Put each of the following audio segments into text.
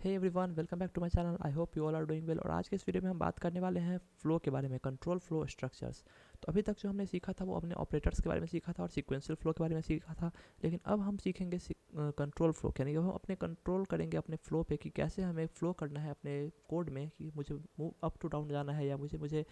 Hey everyone, welcome back to my channel. I hope you all are doing well. और आज के इस video में हम बात करने वाले हैं फ्लो के बारे में, कंट्रोल फ्लो स्ट्रक्चर्स। तो अभी तक जो हमने सीखा था वो अपने ऑपरेटर्स के बारे में सीखा था और सीक्वेंशियल फ्लो के बारे में सीखा था, लेकिन अब हम सीखेंगे कंट्रोल फ्लो, यानी कि हम अपने कंट्रोल करेंगे अपने फ्लो पे कि कैसे हमें फ्लो करना है अपने कोड में, कि मुझे मूव अप टू डाउन जाना है या मुझे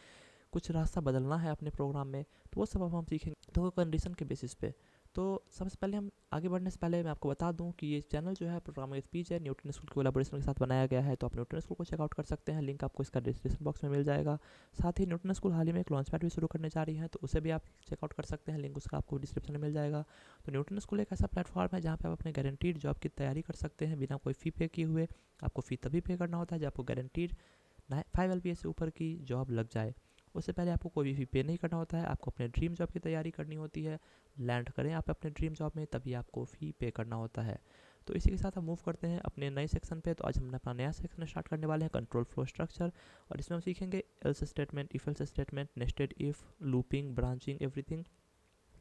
कुछ रास्ता बदलना है अपने प्रोग्राम में। तो वो सब अब हम सीखेंगे तो कंडीशन के बेसिस पे। तो सबसे पहले हम आगे बढ़ने से पहले मैं आपको बता दूं कि ये चैनल जो है प्रोग्रामिंग स्पीच है, न्यूटन स्कूल के कोलैबोरेशन के साथ बनाया गया है। तो आप न्यूटन स्कूल को चेकआउट कर सकते हैं, लिंक आपको इसका डिस्क्रिप्शन बॉक्स में मिल जाएगा। साथ ही न्यूटन स्कूल हाल ही में एक लॉन्च पैड भी शुरू करने जा रही है, तो उसे भी आप चेकआउट कर सकते हैं, लिंक उसका आपको डिस्क्रिप्शन में मिल जाएगा। तो न्यूटन स्कूल एक ऐसा प्लेटफॉर्म है जहाँ पे आप अपने गारंटीड जॉब की तैयारी कर सकते हैं बिना कोई फ़ी पे किए हुए। आपको फ़ी तभी पे करना होता है जब आपको गारंटीड 5 LPA से ऊपर की जॉब लग जाए। उससे पहले आपको कोई भी फ़ी पे नहीं करना होता है। आपको अपने ड्रीम जॉब की तैयारी करनी होती है, लैंड करें आप अपने ड्रीम जॉब में, तभी आपको फ़ी पे करना होता है। तो इसी के साथ हम मूव करते हैं अपने नए सेक्शन पे। तो आज हम अपना नया सेक्शन स्टार्ट करने वाले हैं, कंट्रोल फ्लो स्ट्रक्चर। और इसमें हम सीखेंगे else statement, if else statement, nested if, looping, branching, everything.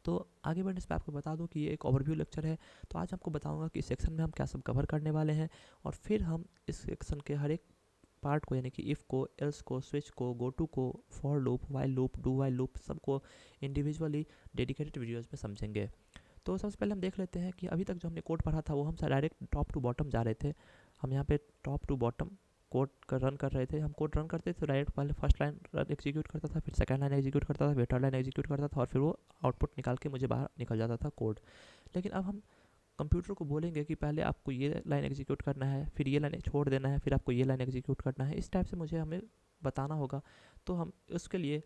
तो आगे बढ़ने से आपको बता दूं कि ये एक ओवरव्यू लेक्चर है। तो आज आपको बताऊंगा कि इस सेक्शन में हम क्या सब कवर करने वाले हैं, और फिर हम इस सेक्शन के हर एक पार्ट को, यानी कि इफ़ को, एल्स को, स्विच को, गो टू को, for loop, while loop, do while loop, सबको इंडिविजुअली डेडिकेटेड वीडियोज़ में समझेंगे। तो सबसे पहले हम देख लेते हैं कि अभी तक जो हमने कोड पढ़ा था वो हम डायरेक्ट टॉप टू बॉटम जा रहे थे। हम यहाँ पे top to bottom code run कर रहे थे। हम कोड रन करते थे, डायरेक्ट पहले फर्स्ट लाइन एग्जीक्यूट करता था, फिर सेकंड लाइन एग्जीक्यूट करता था, फिर थर्ड लाइन एग्जीक्यूट करता था, और फिर वो आउटपुट निकाल के मुझे बाहर निकल जाता था कोड। लेकिन अब हम कंप्यूटर को बोलेंगे कि पहले आपको ये लाइन एग्जीक्यूट करना है, फिर ये लाइन छोड़ देना है, फिर आपको ये लाइन एग्जीक्यूट करना है। इस टाइप से हमें बताना होगा। तो हम उसके लिए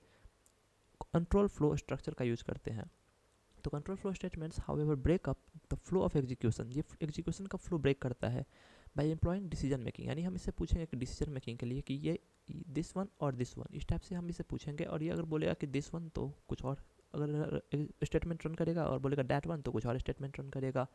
कंट्रोल फ्लो स्ट्रक्चर का यूज़ करते हैं। तो control flow statements however break up the flow of execution. ये एग्जीक्यूशन का फ्लो ब्रेक करता है बाय एम्प्लॉइंग डिसीजन मेकिंग, यानी हम इससे पूछेंगे कि डिसीजन मेकिंग के लिए कि ये दिस वन और दिस वन, इस टाइप से हम इसे पूछेंगे। और ये अगर बोलेगा कि दिस वन तो कुछ और अगर स्टेटमेंट रन करेगा, और बोलेगा डैट वन तो कुछ और स्टेटमेंट रन करेगा।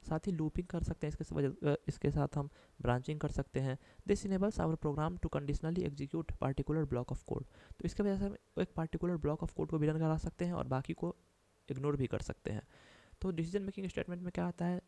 साथ ही लूपिंग कर सकते हैं, इसके साथ हम ब्रांचिंग कर सकते हैं। This enables our program to conditionally execute particular block of code. तो इसके वजह से हम एक पार्टिकुलर ब्लॉक ऑफ कोड को भी रन करा सकते हैं और बाकी को इग्नोर भी कर सकते हैं। तो डिसीजन मेकिंग स्टेटमेंट में क्या आता है?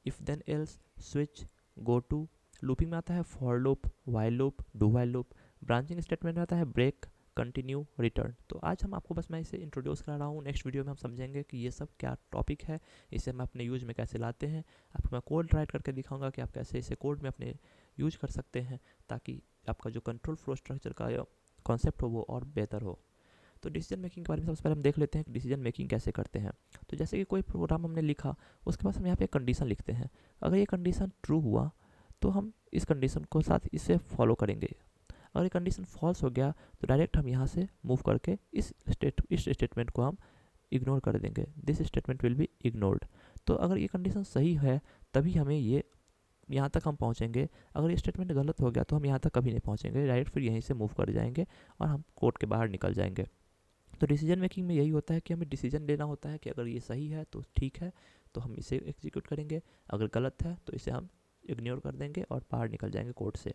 If then else, switch, go to. Looping में आता है for loop, while loop, do while loop. Branching statement में आता है ब्रेक, कंटिन्यू, रिटर्न। तो आज हम आपको मैं इसे इंट्रोड्यूस करा रहा हूँ। नेक्स्ट वीडियो में हम समझेंगे कि ये सब क्या टॉपिक है, इसे हम अपने यूज में कैसे लाते हैं। आपको मैं कोड राइट करके दिखाऊंगा कि आप कैसे इसे कोड में अपने यूज कर सकते हैं, ताकि आपका जो कंट्रोल फ्लो स्ट्रक्चर का कॉन्सेप्ट हो वो और बेहतर हो। तो डिसीजन मेकिंग के बारे में सबसे पहले हम देख लेते हैं कि डिसीजन मेकिंग कैसे करते हैं। तो जैसे कि कोई प्रोग्राम हमने लिखा, उसके बाद हम यहाँ पे एक कंडीशन लिखते हैं। अगर ये कंडीशन ट्रू हुआ तो हम इस कंडीशन को साथ इसे फॉलो करेंगे। अगर ये कंडीशन फॉल्स हो गया तो डायरेक्ट हम यहाँ से मूव करके इस स्टेटमेंट को हम इग्नोर कर देंगे। This statement will be ignored. तो अगर ये कंडीशन सही है तभी हमें ये यहाँ तक हम पहुँचेंगे। अगर ये स्टेटमेंट गलत हो गया तो हम यहाँ तक कभी नहीं पहुँचेंगे, डायरेक्ट फिर यहीं से मूव कर जाएंगे और हम कोड के बाहर निकल जाएंगे। तो डिसीजन मेकिंग में यही होता है कि हमें डिसीजन लेना होता है कि अगर ये सही है तो ठीक है, तो हम इसे एग्जीक्यूट करेंगे। अगर गलत है तो इसे हम इग्नोर कर देंगे और बाहर निकल जाएंगे कोड से।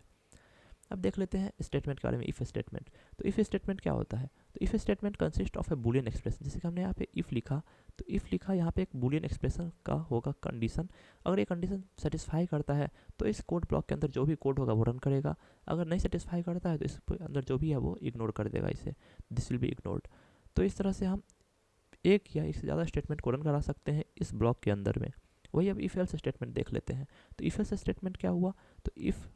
अब देख लेते हैं स्टेटमेंट के बारे में, इफ़ स्टेटमेंट। तो इफ़ स्टेटमेंट क्या होता है? तो if statement consist of A Boolean expression. जैसे कि हमने यहाँ पे इफ़ लिखा, तो इफ़ लिखा, यहाँ पे एक बूलियन एक्सप्रेशन का होगा कंडीशन। अगर ये कंडीशन सेटिस्फाई करता है तो इस कोड ब्लॉक के अंदर जो भी कोड होगा वो रन करेगा। अगर नहीं सेटिस्फाई करता है तो इस अंदर जो भी है वो इग्नोर कर देगा इसे, दिस विल बी इग्नोर्ड। तो इस तरह से हम एक या इससे ज़्यादा स्टेटमेंट को रन करा सकते हैं इस ब्लॉक के अंदर में। वही अब इफ़ एल्स स्टेटमेंट देख लेते हैं। तो इफ़ एल्स स्टेटमेंट क्या हुआ? तो इफ़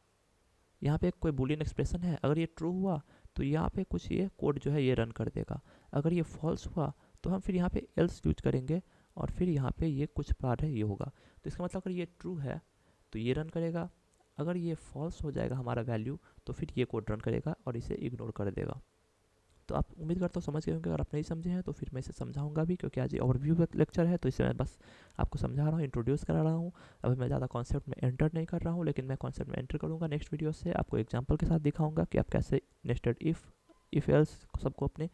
यहाँ पे कोई बूलियन एक्सप्रेशन है, अगर ये ट्रू हुआ तो यहाँ पे कुछ ये कोड जो है ये रन कर देगा। अगर ये फॉल्स हुआ तो हम फिर यहाँ पे एल्स यूज करेंगे और फिर यहाँ पे ये कुछ पार्ट है ये होगा। तो इसका मतलब अगर ये ट्रू है तो ये रन करेगा, अगर ये फॉल्स हो जाएगा हमारा वैल्यू तो फिर ये कोड रन करेगा और इसे इग्नोर कर देगा। तो आप उम्मीद करता हूँ समझ गए होंगे। अगर आप नहीं समझे हैं तो फिर मैं इसे समझाऊंगा भी, क्योंकि आज ये ओवरव्यू लेक्चर है तो इसे मैं बस आपको समझा रहा हूँ, इंट्रोड्यूस करा रहा हूँ। अभी मैं ज़्यादा कॉन्सेप्ट में एंटर नहीं कर रहा हूँ, लेकिन मैं कॉन्सेप्ट में एंटर करूँगा नेक्स्ट वीडियो से। आपको एग्जाम्पल के साथ दिखाऊंगा कि आप कैसे नेस्टेड इफ़ एल्स सबको अपने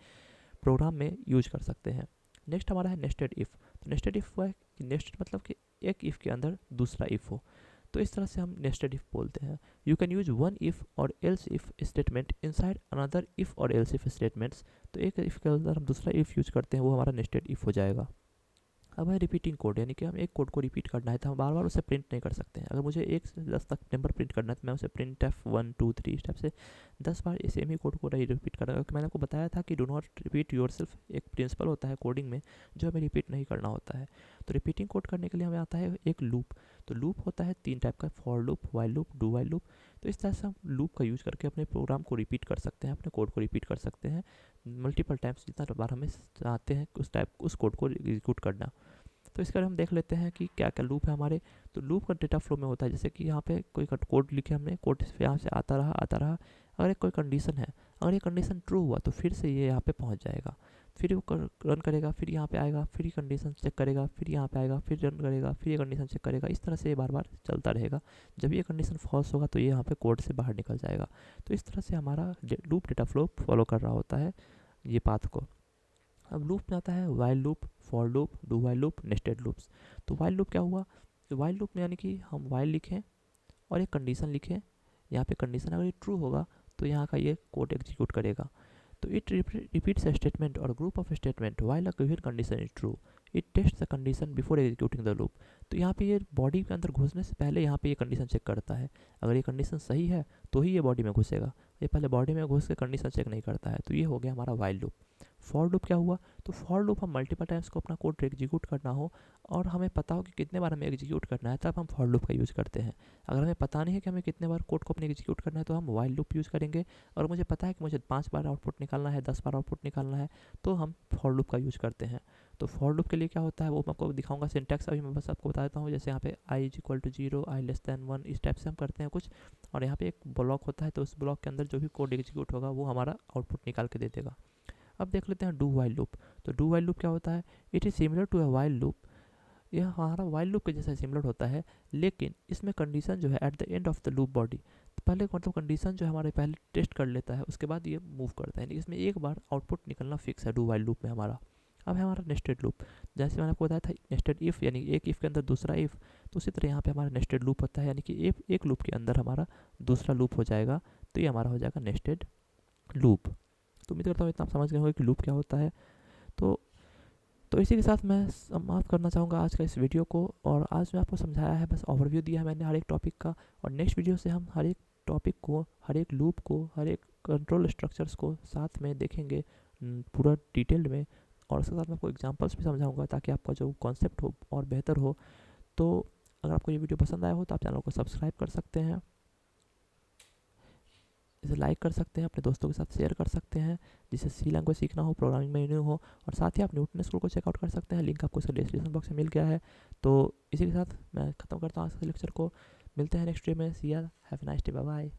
प्रोग्राम में यूज कर सकते हैं। नेक्स्ट हमारा है नेस्टेड इफ़। तो नेस्टेड इफ़ हुआ है कि नेस्टेड मतलब कि एक इफ़ के अंदर दूसरा इफ़ हो, तो इस तरह से हम नेस्टेड इफ बोलते हैं। You can use one if और else if statement inside another if और एल्स इफ स्टेटमेंट्स। तो एक इफ के अंदर हम दूसरा इफ यूज करते हैं, वो हमारा नेस्टेड इफ हो जाएगा। अब है रिपीटिंग कोड, यानी कि हम एक कोड को रिपीट करना है तो हम बार बार उसे प्रिंट नहीं कर सकते हैं। अगर मुझे 1 से 10 तक नंबर प्रिंट करना है तो मैं उसे प्रिंट एफ 1 2 3 स्टेप से 10 बार सेम ही कोड को रिपीट करना है। क्योंकि मैंने आपको बताया था कि do not repeat your self, एक प्रिंसिपल होता है कोडिंग में जो हमें रिपीट नहीं करना होता है। तो रिपीटिंग कोड करने के लिए हमें आता है एक लूप। तो लूप होता है 3 टाइप का, for loop, while loop, do while loop. तो इस तरह से हम लूप का यूज़ करके अपने प्रोग्राम को रिपीट कर सकते हैं, अपने कोड को रिपीट कर सकते हैं मल्टीपल टाइम्स, जितना बार हमें चाहते हैं उस कोड को एग्जीक्यूट करना। तो इसका हम देख लेते हैं कि क्या क्या लूप है हमारे। तो लूप का डेटा फ्लो में होता है जैसे कि यहाँ पे कोई कोड लिखे हमने, कोड यहाँ से आता रहा। अगर एक कोई कंडीशन है, अगर ये कंडीशन ट्रू हुआ तो फिर से ये यहाँ पे पहुँच जाएगा, फिर वो रन करेगा, फिर यहाँ पे आएगा, फिर ये कंडीशन चेक करेगा, फिर यहाँ पे आएगा, फिर रन करेगा, फिर ये कंडीशन चेक करेगा। इस तरह से ये बार बार चलता रहेगा। जब ये कंडीशन फॉल्स होगा तो ये यहाँ पे कोड से बाहर निकल जाएगा। तो इस तरह से हमारा लूप डेटा फ्लो फॉलो कर रहा होता है ये पाथ को। अब लूप में आता है while loop, for loop, do while loop, nested loops. तो वाइल लूप क्या हुआ, तो वाइल लूप में यानी कि हम वाइल लिखें और एक कंडीशन लिखें, यहाँ पे कंडीशन अगर ये ट्रू होगा तो यहाँ का ये कोड एग्जीक्यूट करेगा। तो it repeats a statement or group of statement while a given condition is true. It tests the condition before executing the loop. तो यहाँ पे ये बॉडी के अंदर घुसने से पहले यहाँ पे ये कंडीशन चेक करता है। अगर ये कंडीशन सही है तो ही ये बॉडी में घुसेगा, ये पहले बॉडी में घुस के कंडीशन चेक नहीं करता है। तो ये हो गया हमारा वाइल लूप। फॉर लूप क्या हुआ, तो फॉर लूप हम मल्टीपल टाइम्स को अपना कोड एग्जीक्यूट करना हो और हमें पता हो कि कितने बार हमें एग्जीक्यूट करना है, तब हम फॉर लूप का यूज़ करते हैं। अगर हमें पता नहीं है कि हमें कितने बार कोड को अपने एग्जीक्यूट करना है तो हम वाइल लूप यूज़ करेंगे। और मुझे पता है कि मुझे 5 बार आउटपुट निकालना है, 10 बार आउटपुट निकालना है, तो हम फॉर लूप का यूज़ करते हैं। तो फॉर लूप के लिए क्या होता है वो मैं आपको दिखाऊंगा सिंटैक्स, अभी मैं बस आपको बता देता हूँ। जैसे यहाँ पे i is equal to 0, i less than 1, इस टाइप से हम करते हैं कुछ। और यहाँ पे एक ब्लॉक होता है, तो उस ब्लॉक के अंदर जो भी कोड एग्जीक्यूट होगा वो हमारा आउटपुट निकाल के दे देगा। अब देख लेते हैं डू वाइल लूप। तो डू वाइल लूप क्या होता है, it is similar to a while loop. यह हमारा वाइल लूप के जैसा सिमिलर होता है, लेकिन इसमें कंडीशन जो है at the end of the loop body, तो पहले मतलब कंडीशन जो हमारे पहले टेस्ट कर लेता है, उसके बाद ये मूव करता है। यानी इसमें एक बार आउटपुट निकलना फिक्स है डू वाइल लूप में हमारा। अब है हमारा नेस्टेड लूप। जैसे मैंने आपको बताया था नेस्टेड इफ़, यानी एक इफ़ के अंदर दूसरा इफ़, तो उसी तरह यहाँ पे हमारा नेस्टेड लूप होता है, यानी कि एक लूप के अंदर हमारा दूसरा लूप हो जाएगा। तो ये हमारा हो जाएगा नेस्टेड लूप। तो उम्मीद करता हूँ इतना आप समझ गए होंगे कि लूप क्या होता है। तो इसी के साथ मैं समाप्त करना चाहूँगा आज का इस वीडियो को। और आज मैं आपको समझाया है, बस ओवरव्यू दिया है मैंने हर एक टॉपिक का। और नेक्स्ट वीडियो से हम हर एक टॉपिक को, हर एक लूप को, हर एक कंट्रोल स्ट्रक्चर्स को साथ में देखेंगे पूरा डिटेल्ड में। और उसके साथ मैं आपको एग्जांपल्स भी समझाऊंगा ताकि आपका जो कॉन्सेप्ट हो और बेहतर हो। तो अगर आपको ये वीडियो पसंद आया हो तो आप चैनल को सब्सक्राइब कर सकते हैं, इसे लाइक कर सकते हैं, अपने दोस्तों के साथ शेयर कर सकते हैं जिसे सी लैंग्वेज सीखना हो, प्रोग्रामिंग में न्यू हो। और साथ ही आप न्यूटन स्कूल को चेकआउट कर सकते हैं, लिंक आपको इसका डिस्क्रिप्शन बॉक्स में मिल गया है। तो इसी के साथ मैं ख़त्म करता हूँ आज के लेक्चर को। मिलते हैं नेक्स्ट डे में। See ya, have a nice day, bye bye.